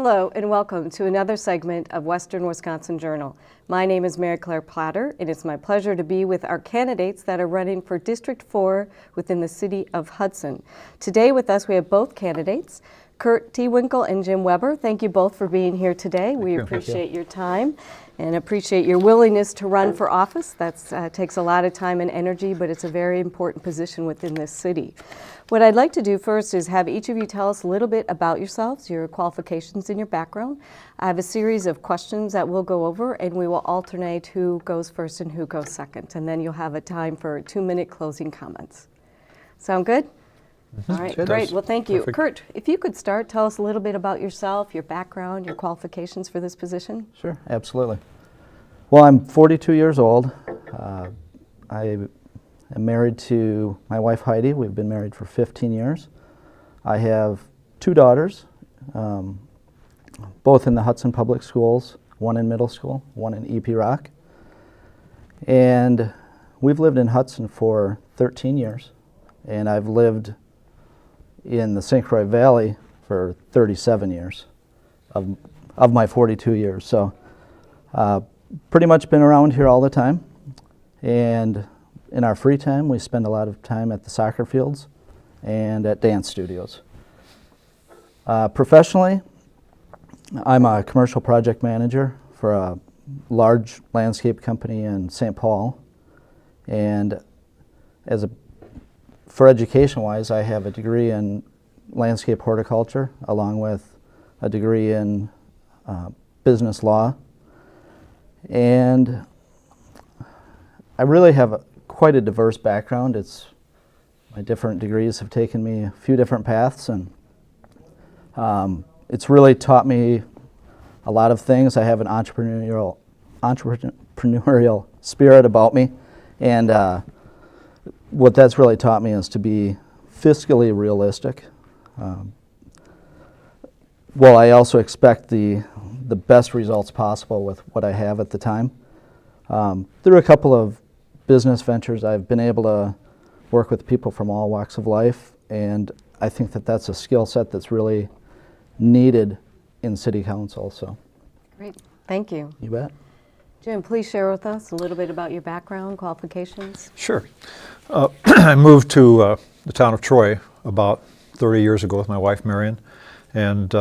Hello and welcome to another segment of Western Wisconsin Journal. My name is Mary Claire Platter, and it's my pleasure to be with our candidates that are running for District 4 within the City of Hudson. Today with us we have both candidates, Kurt Tewinkle and Jim Weber. Thank you both for being here today. We appreciate your time and appreciate your willingness to run for office. That takes a lot of time and energy, but it's a very important position within this city. What I'd like to do first is have each of you tell us a little bit about yourselves, your qualifications and your background. I have a series of questions that we'll go over, and we will alternate who goes first and who goes second. And then you'll have a time for 2-minute closing comments. Sound good? All right, great. Well, thank you. Perfect. Kurt, if you could start, tell us a little bit about yourself, your background, your qualifications for this position. Sure, absolutely. Well, I'm 42 years old. I'm married to my wife Heidi. We've been married for 15 years. I have 2 daughters, both in the Hudson Public Schools, one in middle school, one in EP Rock. And we've lived in Hudson for 13 years, and I've lived in the St. Croix Valley for 37 years of my 42 years. So pretty much been around here all the time. And in our free time, we spend a lot of time at the soccer fields and at dance studios. Professionally, I'm a commercial project manager for a large landscape company in St. Paul. And for education-wise, I have a degree in landscape horticulture along with a degree in business law. And I really have quite a diverse background. My different degrees have taken me a few different paths, and it's really taught me a lot of things. I have an entrepreneurial spirit about me, and what that's really taught me is to be fiscally realistic. Well, I also expect the best results possible with what I have at the time. Through a couple of business ventures, I've been able to work with people from all walks of life, and I think that that's a skill set that's really needed in City Council. So, great, thank you. You bet. Jim, please share with us a little bit about your background, qualifications. Sure. I moved to the town of Troy about 30 years ago with my wife, Marion, and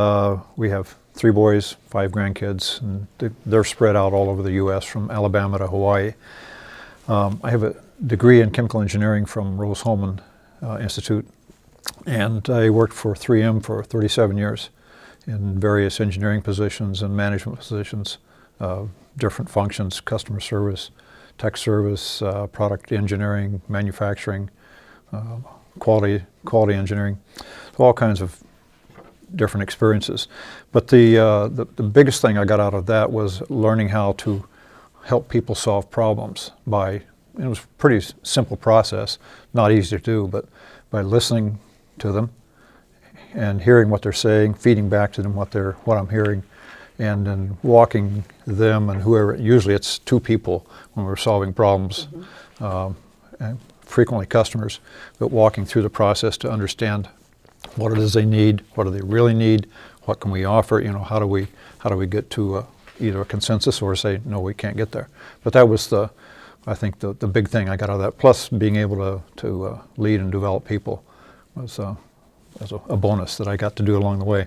we have 3 boys, 5 grandkids, and they're spread out all over the U.S. from Alabama to Hawaii. I have a degree in chemical engineering from Rose-Hulman Institute, and I worked for 3M for 37 years in various engineering positions and management positions, different functions, customer service, tech service, product engineering, manufacturing, quality engineering, so all kinds of different experiences. But the biggest thing I got out of that was learning how to help people solve problems it was a pretty simple process, not easy to do, but by listening to them and hearing what they're saying, feeding back to them what I'm hearing, and then walking them and whoever, usually it's 2 people when we're solving problems, and frequently customers, but walking through the process to understand what it is they need, what do they really need, what can we offer, how do we get to either a consensus or say, no, we can't get there. But that was I think the big thing I got out of that, plus being able to lead and develop people was a bonus that I got to do along the way.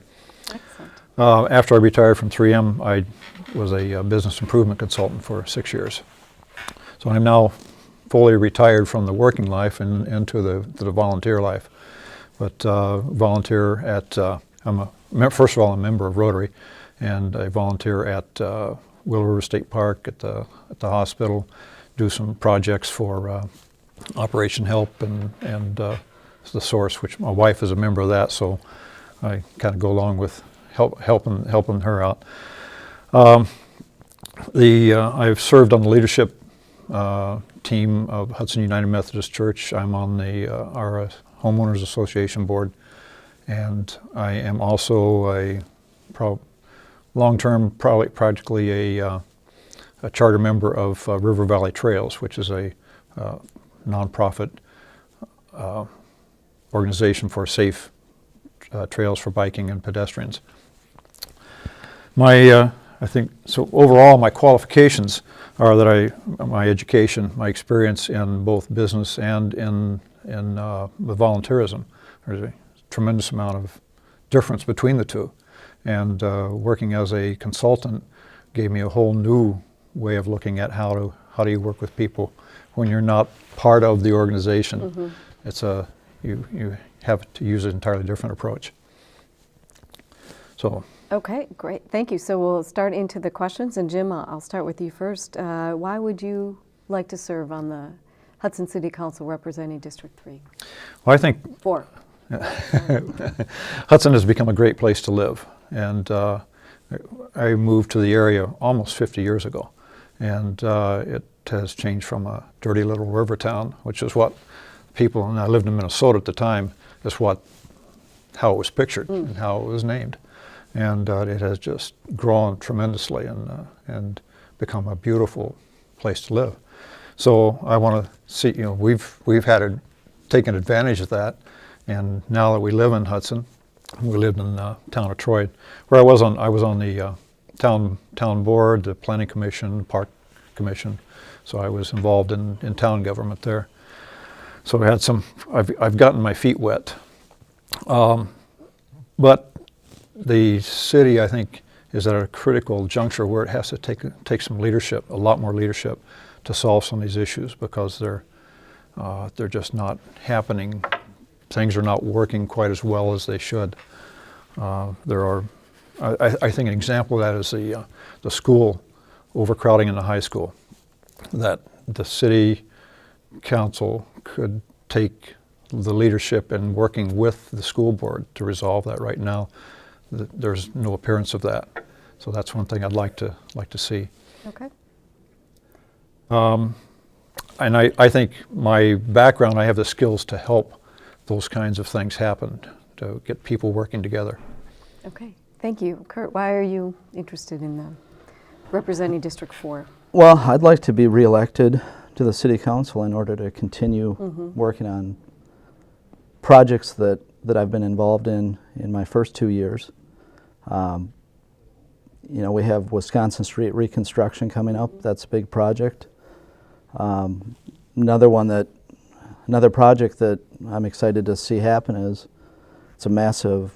Excellent. After I retired from 3M, I was a business improvement consultant for 6 years. So I'm now fully retired from the working life and into the volunteer life. But volunteer first of all, I'm a member of Rotary, and I volunteer at Willow River State Park, at the hospital, do some projects for Operation Help and the Source, which my wife is a member of that, so I kind of go along with helping her out. I've served on the leadership team of Hudson United Methodist Church. I'm on our Homeowners Association board, and I am also a long-term, practically a charter member of River Valley Trails, which is a nonprofit organization for safe trails for biking and pedestrians. I think, so overall, my qualifications are that my education, my experience in both business and in the volunteerism. There's a tremendous amount of difference between the two. And working as a consultant gave me a whole new way of looking at how do you work with people when you're not part of the organization. Mm-hmm. It's you have to use an entirely different approach. So. Okay, great. Thank you. So we'll start into the questions. And Jim, I'll start with you first. Why would you like to serve on the Hudson City Council representing District 3? Well, I think 4. Hudson has become a great place to live. And I moved to the area almost 50 years ago. And it has changed from a dirty little river town, which is what people, and I lived in Minnesota at the time, is how it was pictured and how it was named. And it has just grown tremendously and become a beautiful place to live. So I want to see, we've taken advantage of that, and now that we live in Hudson, we lived in the town of Troy, where I was on the town board, the planning commission, park commission. So I was involved in town government there. So I had I've gotten my feet wet, but the city, I think, is at a critical juncture where it has to take some leadership, a lot more leadership, to solve some of these issues, because they're just not happening. Things are not working quite as well as they should. I think an example of that is the school overcrowding in the high school. That the city council could take the leadership in working with the school board to resolve that. Right now, there's no appearance of that. So that's one thing I'd like to see. Okay. And I think my background, I have the skills to help those kinds of things happen, to get people working together. Okay. Thank you. Kurt, why are you interested in representing District 4? Well, I'd like to be reelected to the city council in order to continue working on projects that I've been involved in my first 2 years. We have Wisconsin Street reconstruction coming up. That's a big project. Another project that I'm excited to see happen is it's a massive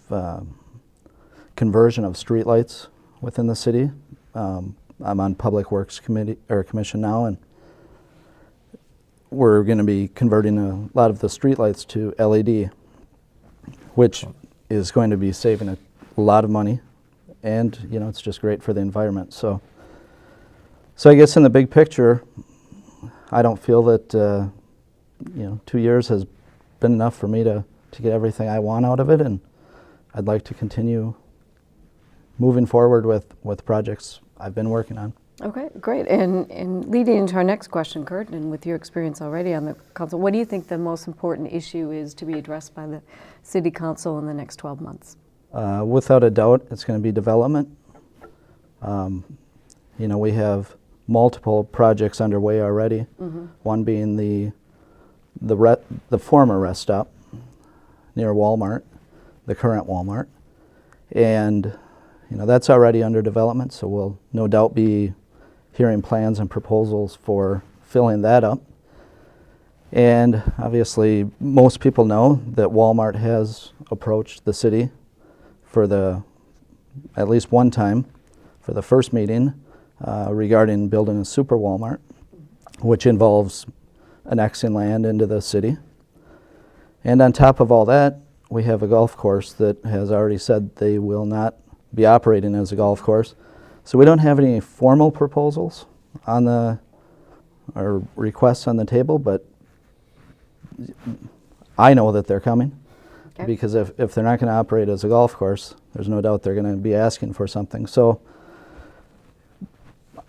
conversion of streetlights within the city. I'm on Public Works Commission now, and we're going to be converting a lot of the streetlights to LED, which is going to be saving a lot of money, and it's just great for the environment. So I guess in the big picture, I don't feel that 2 years has been enough for me to get everything I want out of it, and I'd like to continue moving forward with projects I've been working on. Okay, great. And leading into our next question, Kurt, and with your experience already on the council, what do you think the most important issue is to be addressed by the city council in the next 12 months? Without a doubt, it's going to be development. We have multiple projects underway already. One being the former rest stop near Walmart, the current Walmart, and that's already under development. So we'll no doubt be hearing plans and proposals for filling that up. And obviously, most people know that Walmart has approached the city for at least one time, for the first meeting regarding building a super Walmart, which involves annexing land into the city. And on top of all that, we have a golf course that has already said they will not be operating as a golf course. So we don't have any formal proposals or requests on the table, but I know that they're coming. Okay. Because if they're not going to operate as a golf course, there's no doubt they're going to be asking for something. So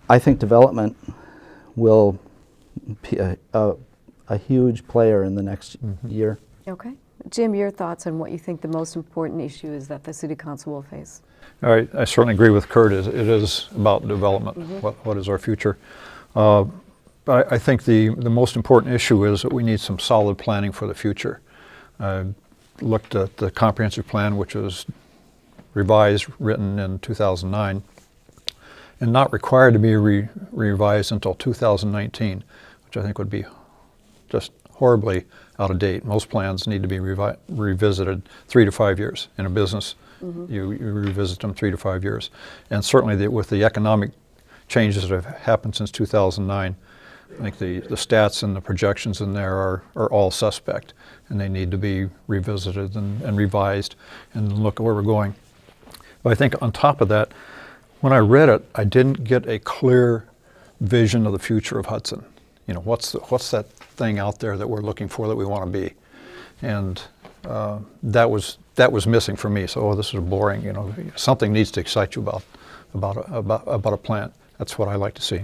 I think development will be a huge player in the next year. Okay. Jim, your thoughts on what you think the most important issue is that the city council will face? All right, I certainly agree with Kurt. It is about development. What is our future? But I think the most important issue is that we need some solid planning for the future. I looked at the comprehensive plan, which was revised, written in 2009, and not required to be revised until 2019, which I think would be just horribly out of date. Most plans need to be revisited 3 to 5 years. In a business, you revisit them 3 to 5 years. And certainly with the economic changes that have happened since 2009, I think the stats and the projections in there are all suspect, and they need to be revisited and revised and look at where we're going. But I think on top of that, when I read it, I didn't get a clear vision of the future of Hudson. You know, what's that thing out there that we're looking for that we want to be? And that was missing for me. So, this is boring. You know, something needs to excite you about a plant. That's what I like to see.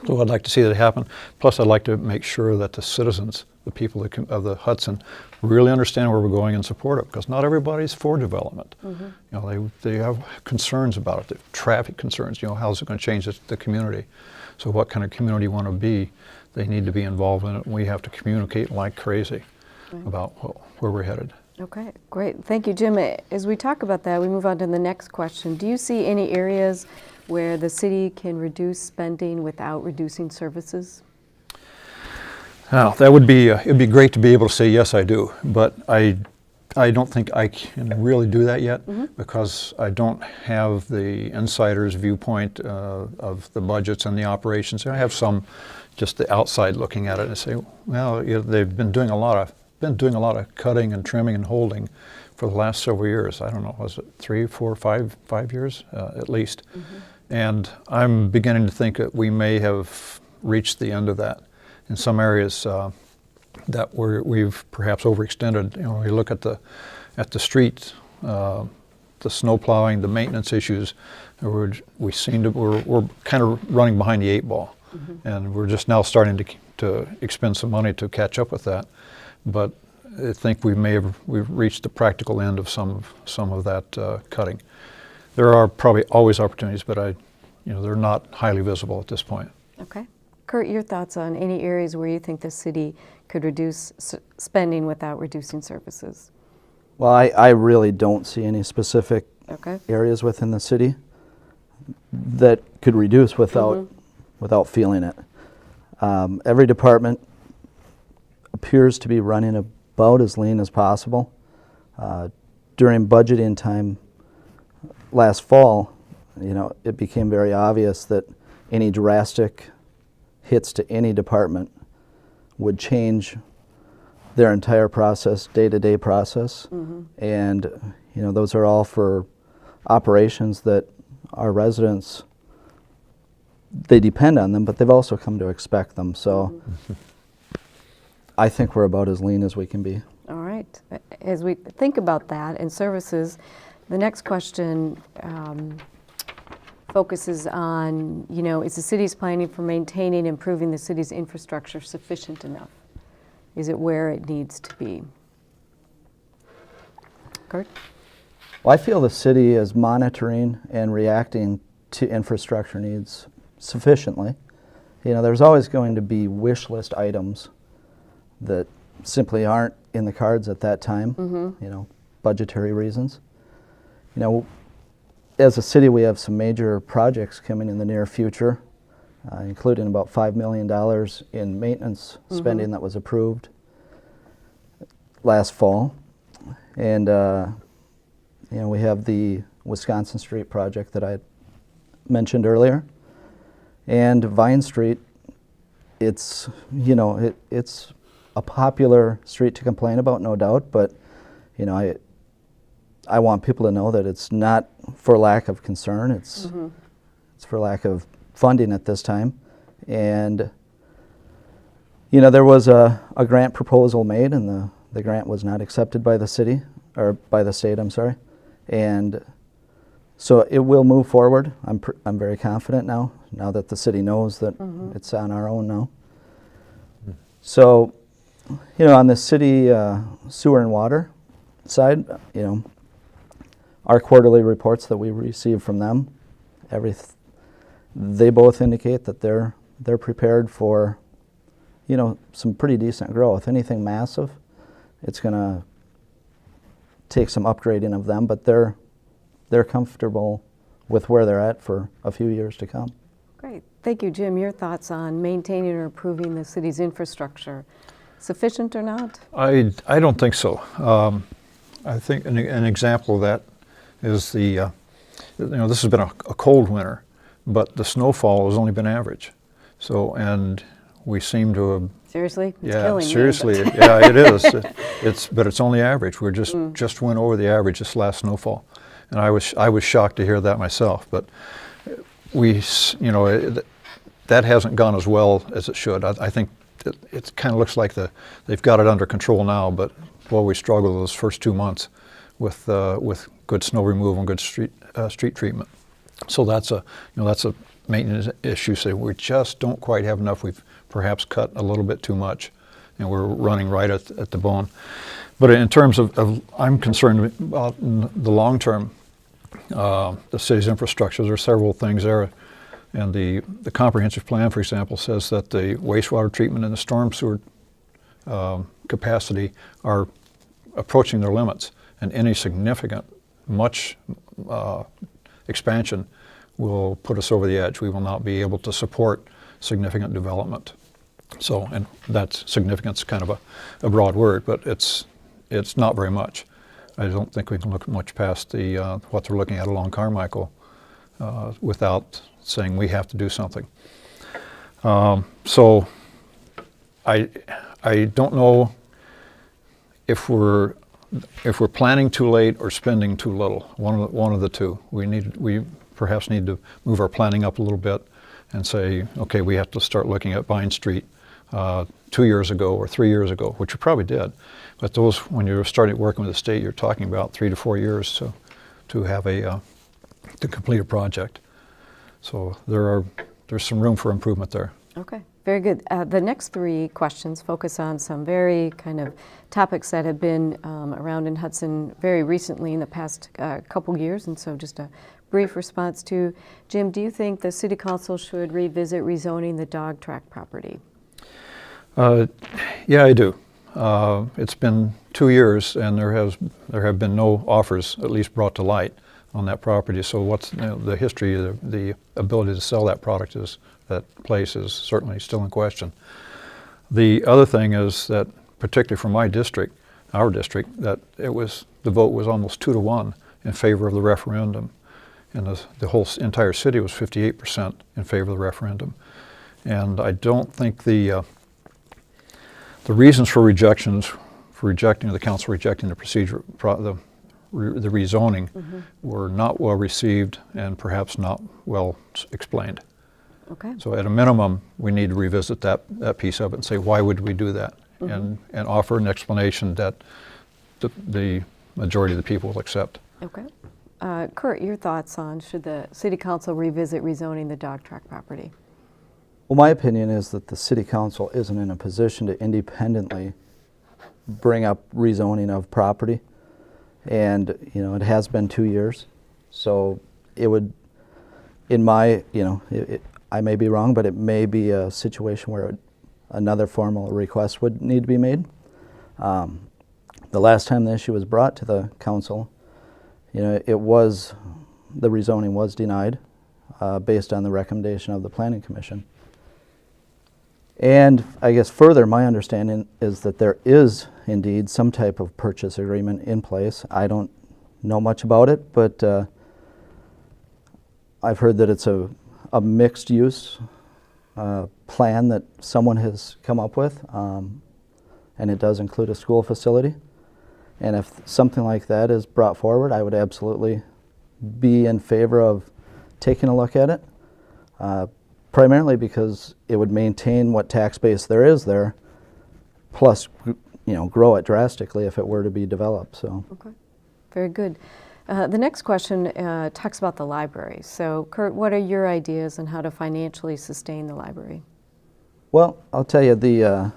So I'd like to see that happen. Plus, I'd like to make sure that the citizens, the people of the Hudson, really understand where we're going and support it, because not everybody's for development. You know, they have concerns about it, the traffic concerns. You know, how's it going to change the community? So, what kind of community you want to be? They need to be involved in it, and we have to communicate like crazy about where we're headed. Okay, great. Thank you, Jim. As we talk about that, we move on to the next question. Do you see any areas where the city can reduce spending without reducing services? Now, that would be it'd be great to be able to say yes, I do, but I don't think I can really do that yet, because I don't have the insider's viewpoint of the budgets and the operations. I have some, just the outside looking at it and say, well, you know, they've been doing a lot of cutting and trimming and holding for the last several years. I don't know, was it 3, 4, 5 years at least? And I'm beginning to think that we may have reached the end of that in some areas that we've perhaps overextended. You know, we look at the streets, the snow plowing, the maintenance issues. We're kind of running behind the 8 ball, and we're just now starting to expend some money to catch up with that. But I think we've reached the practical end of some of that cutting. There are probably always opportunities, but they're not highly visible at this point. Okay. Kurt, your thoughts on any areas where you think the city could reduce spending without reducing services? Well, I really don't see any specific areas within the city that could reduce without feeling it. Every department appears to be running about as lean as possible. During budgeting time last fall, it became very obvious that any drastic hits to any department would change their entire process, day-to-day process. And those are all for operations that our residents, they depend on them, but they've also come to expect them. So I think we're about as lean as we can be. All right. As we think about that and services, the next question focuses on, is the city's planning for maintaining and improving the city's infrastructure sufficient enough? Is it where it needs to be? Kurt? Well, I feel the city is monitoring and reacting to infrastructure needs sufficiently. There's always going to be wish list items that simply aren't in the cards at that time, budgetary reasons. As a city, we have some major projects coming in the near future, including about $5 million in maintenance spending that was approved last fall. And, we have the Wisconsin Street project that I mentioned earlier. And Vine Street, it's a popular street to complain about, no doubt, but, I want people to know that it's not for lack of concern. It's for lack of funding at this time. And, there was a grant proposal made, and the grant was not accepted by the city, or by the state, I'm sorry. And so it will move forward. I'm very confident now that the city knows that it's on our own now. So, on the city sewer and water side, our quarterly reports that we receive from them, they both indicate that they're prepared for, some pretty decent growth. Anything massive, it's going to take some upgrading of them, but they're comfortable with where they're at for a few years to come. Great. Thank you, Jim. Your thoughts on maintaining or improving the city's infrastructure? Sufficient or not? I don't think so. I think an example of that is this has been a cold winter, but the snowfall has only been average. So, and we seem to have, Seriously? It's yeah, killing me, seriously, but- yeah, it is. But it's only average. We're just went over the average this last snowfall, and I was shocked to hear that myself. But that hasn't gone as well as it should. I think it kind of looks like they've got it under control now, but boy, we struggled those first 2 months with good snow removal and good street treatment. So that's a maintenance issue. So we just don't quite have enough. We've perhaps cut a little bit too much, and we're running right at the bone. But in terms of I'm concerned about the long term, the city's infrastructure. There are several things there. And the comprehensive plan, for example, says that the wastewater treatment and the storm sewer capacity are approaching their limits, and any significant, much expansion will put us over the edge. We will not be able to support significant development. So, and that's significance, kind of a broad word, but it's not very much. I don't think we can look much past what they're looking at along Carmichael without saying we have to do something. So I don't know if we're planning too late or spending too little. One of the two. We perhaps need to move our planning up a little bit and say, okay, we have to start looking at Vine Street 2 years ago or 3 years ago, which we probably did. But those, when you're starting working with the state, you're talking about 3 to 4 years to have to complete a project. So there's some room for improvement there. Okay, very good. The next three questions focus on some very kind of topics that have been around in Hudson very recently in the past couple years, and so just a brief response to Jim. Do you think the City Council should revisit rezoning the dog track property? Yeah, I do. It's been 2 years, and there have been no offers, at least brought to light, on that property. So what's the history, the ability to sell that place is certainly still in question. The other thing is that, particularly from our district, that the vote was almost 2 to 1 in favor of the referendum, and the whole entire city was 58% in favor of the referendum. And I don't think the reasons for rejecting the council rejecting the procedure, the rezoning, were not well received and perhaps not well explained. Okay. So at a minimum, we need to revisit that piece of it and say, why would we do that? And offer an explanation that the majority of the people will accept. Okay. Kurt, your thoughts on should the City Council revisit rezoning the dog track property? Well, my opinion is that the City Council isn't in a position to independently bring up rezoning of property. And, it has been 2 years. So it would, in my, I may be wrong, but it may be a situation where another formal request would need to be made. The last time the issue was brought to the council, the rezoning was denied based on the recommendation of the Planning Commission. And I guess further, my understanding is that there is indeed some type of purchase agreement in place. I don't know much about it, but I've heard that it's a mixed use plan that someone has come up with, and it does include a school facility. And if something like that is brought forward, I would absolutely be in favor of taking a look at it. Primarily because it would maintain what tax base there is there, plus, grow it drastically if it were to be developed. So. Okay, very good. The next question talks about the library. So, Kurt, what are your ideas on how to financially sustain the library? Well, I'll tell you, the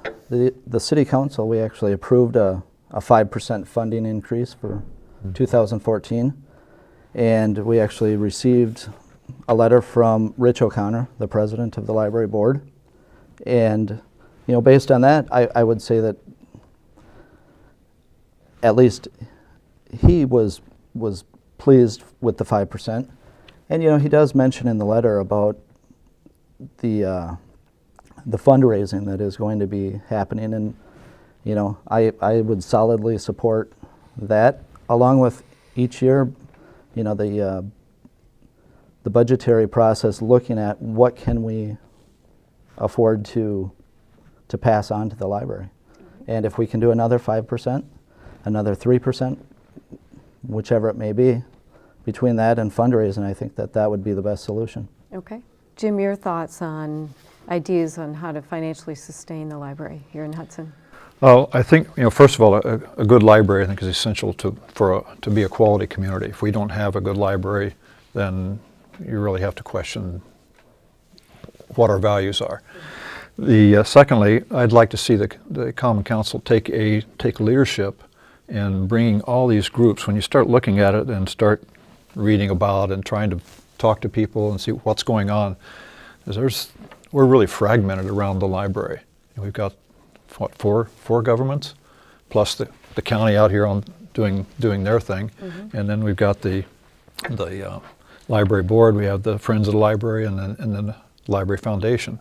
City Council, we actually approved a 5% funding increase for 2014, and we actually received a letter from Rich O'Connor, the president of the library board. And, based on that, I would say that at least he was pleased with the 5%. And you know, he does mention in the letter about the fundraising that is going to be happening, and you know, I would solidly support that, along with each year, you know, the budgetary process, looking at what can we afford to pass on to the library. And if we can do another 5%, another 3%, whichever it may be, between that and fundraising, I think that that would be the best solution. Okay. Jim, your thoughts on ideas on how to financially sustain the library here in Hudson? Well, I think, you know, first of all, a good library, I think, is essential to be a quality community. If we don't have a good library, then you really have to question what our values are. Secondly, I'd like to see the Common Council take leadership in bringing all these groups. When you start looking at it and start reading about and trying to talk to people and see what's going on, we're really fragmented around the library. And we've got what, four governments, plus the county out here on doing their thing, and then we've got the library board. We have the Friends of the Library, and then the Library Foundation.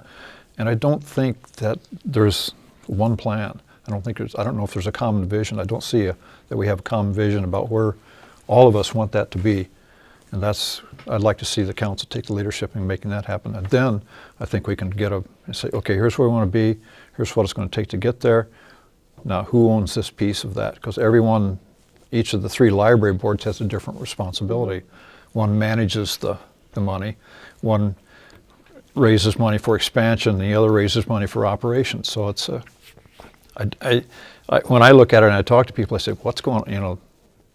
And I don't think that there's one plan. I don't know if there's a common vision. I don't see that we have a common vision about where all of us want that to be. And I'd like to see the council take the leadership in making that happen. And then I think we can say, okay, here's where we want to be. Here's what it's going to take to get there. Now, who owns this piece of that? Because each of the 3 library boards has a different responsibility. One manages the money. One raises money for expansion. The other raises money for operations. So it's when I look at it and I talk to people, I say, what's going on? You know,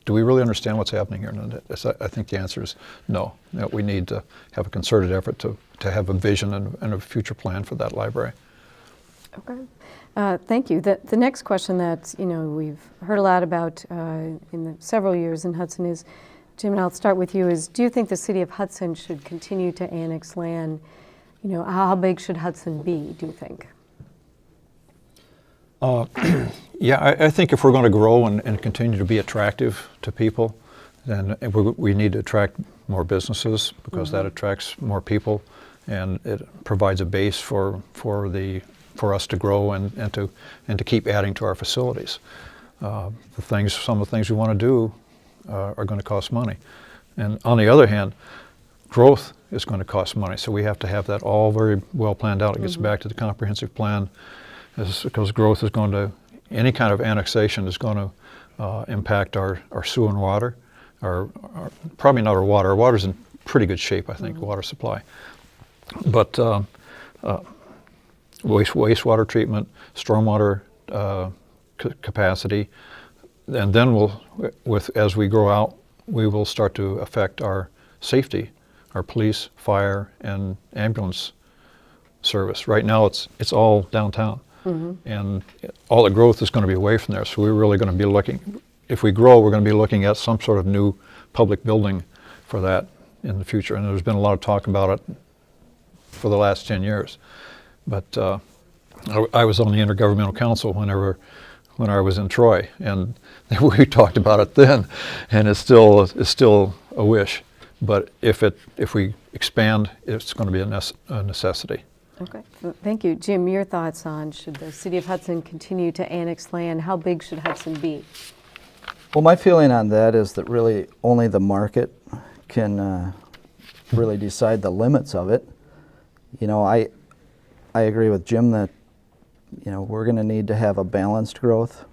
do we really understand what's happening here? And I think the answer is no. That we need to have a concerted effort to have a vision and a future plan for that library. Okay. Thank you. The next question that we've heard a lot about in the several years in Hudson is, Jim, and I'll start with you, is do you think the city of Hudson should continue to annex land? You know, how big should Hudson be, do you think? Yeah, I think if we're going to grow and continue to be attractive to people, then we need to attract more businesses, because that attracts more people, and it provides a base for us to grow and to keep adding to our facilities. Some of the things we want to do are going to cost money, and on the other hand, growth is going to cost money. So we have to have that all very well planned out. It gets back to the comprehensive plan, because growth is going to, any kind of annexation is going to impact our sewer and water, probably not our water. Our water's in pretty good shape, I think, water supply. But wastewater treatment, stormwater capacity, and then as we grow out, we will start to affect our safety, our police, fire, and ambulance service. Right now, it's all downtown, and all the growth is going to be away from there. So we're really going to be looking. If we grow, we're going to be looking at some sort of new public building for that in the future. And there's been a lot of talk about it for the last 10 years. But I was on the Intergovernmental Council when I was in Troy, and we talked about it then, and it's still a wish. But if we expand, it's going to be a necessity. Okay, thank you. Jim, your thoughts on, should the city of Hudson continue to annex land? How big should Hudson be? Well, my feeling on that is that really only the market can really decide the limits of it. You know, I agree with Jim that, we're going to need to have a balanced growth.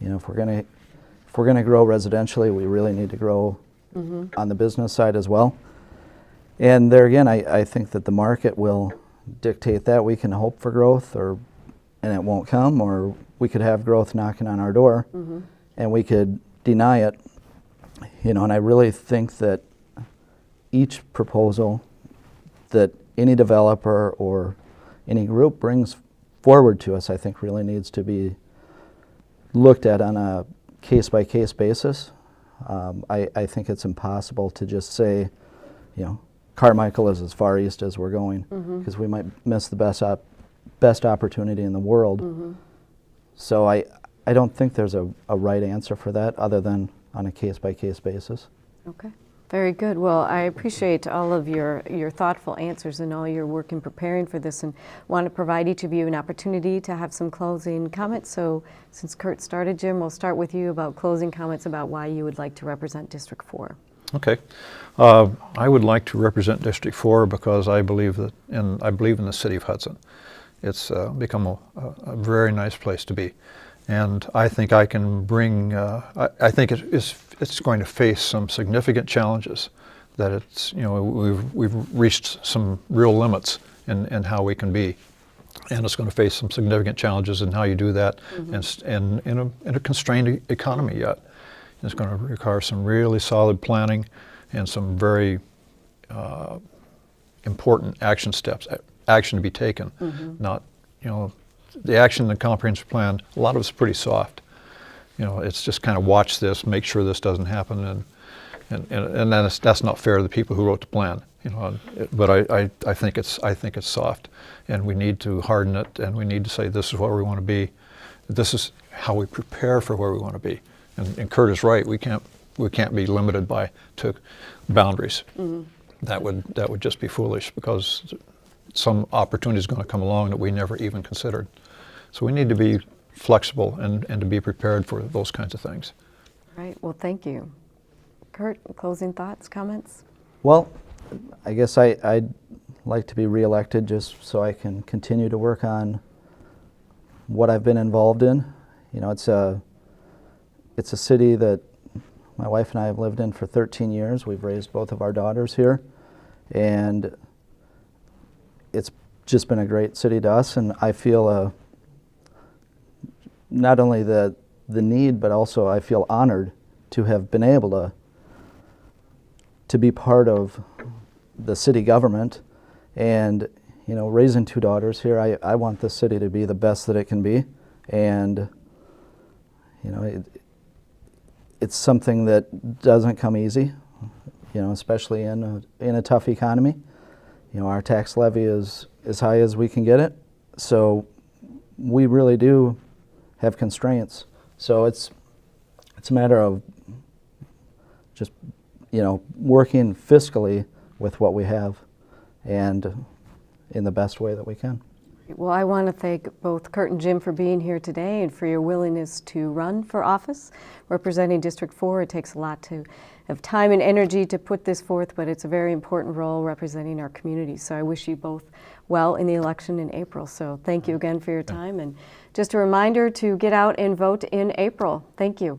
You know, if we're going to grow residentially, we really need to grow on the business side as well. And there again, I think that the market will dictate that. We can hope for growth, and it won't come, or we could have growth knocking on our door, and we could deny it. And I really think that each proposal that any developer or any group brings forward to us, I think really needs to be looked at on a case-by-case basis. I think it's impossible to just say, Carmichael is as far east as we're going, because we might miss the best opportunity in the world. So I don't think there's a right answer for that, other than on a case-by-case basis. Okay. Very good. Well, I appreciate all of your thoughtful answers and all your work in preparing for this, and want to provide each of you an opportunity to have some closing comments. So since Kurt started, Jim, we'll start with you about closing comments about why you would like to represent District 4. Okay. I would like to represent District 4 because I believe in the city of Hudson. It's become a very nice place to be. And I think I can bring, I think it's going to face some significant challenges, that it's, we've reached some real limits in how we can be. And it's going to face some significant challenges in how you do that, and in a constrained economy yet. It's going to require some really solid planning and some very important action to be taken. Not, the action in the comprehensive plan, a lot of it's pretty soft. It's just kind of watch this, make sure this doesn't happen, and then that's not fair to the people who wrote the plan. But I think it's soft, and we need to harden it, and we need to say this is where we want to be. This is how we prepare for where we want to be. And Kurt is right. We can't be limited to boundaries. That would just be foolish, because some opportunity is going to come along that we never even considered. So we need to be flexible and to be prepared for those kinds of things. Right. Well, thank you. Kurt, closing thoughts, comments? Well, I guess I'd like to be reelected just so I can continue to work on what I've been involved in. It's a city that my wife and I have lived in for 13 years. We've raised both of our daughters here, and it's just been a great city to us, and I feel not only the need, but also I feel honored to have been able to be part of the city government. And raising two daughters here, I want this city to be the best that it can be, and it's something that doesn't come easy, especially in a tough economy. Our tax levy is as high as we can get it, so we really do have constraints. So it's a matter of just working fiscally with what we have, and in the best way that we can. Well, I want to thank both Kurt and Jim for being here today and for your willingness to run for office representing District 4. It takes a lot of time and energy to put this forth, but it's a very important role representing our community. So I wish you both well in the election in April. So thank you again for your time. And just a reminder to get out and vote in April. Thank you.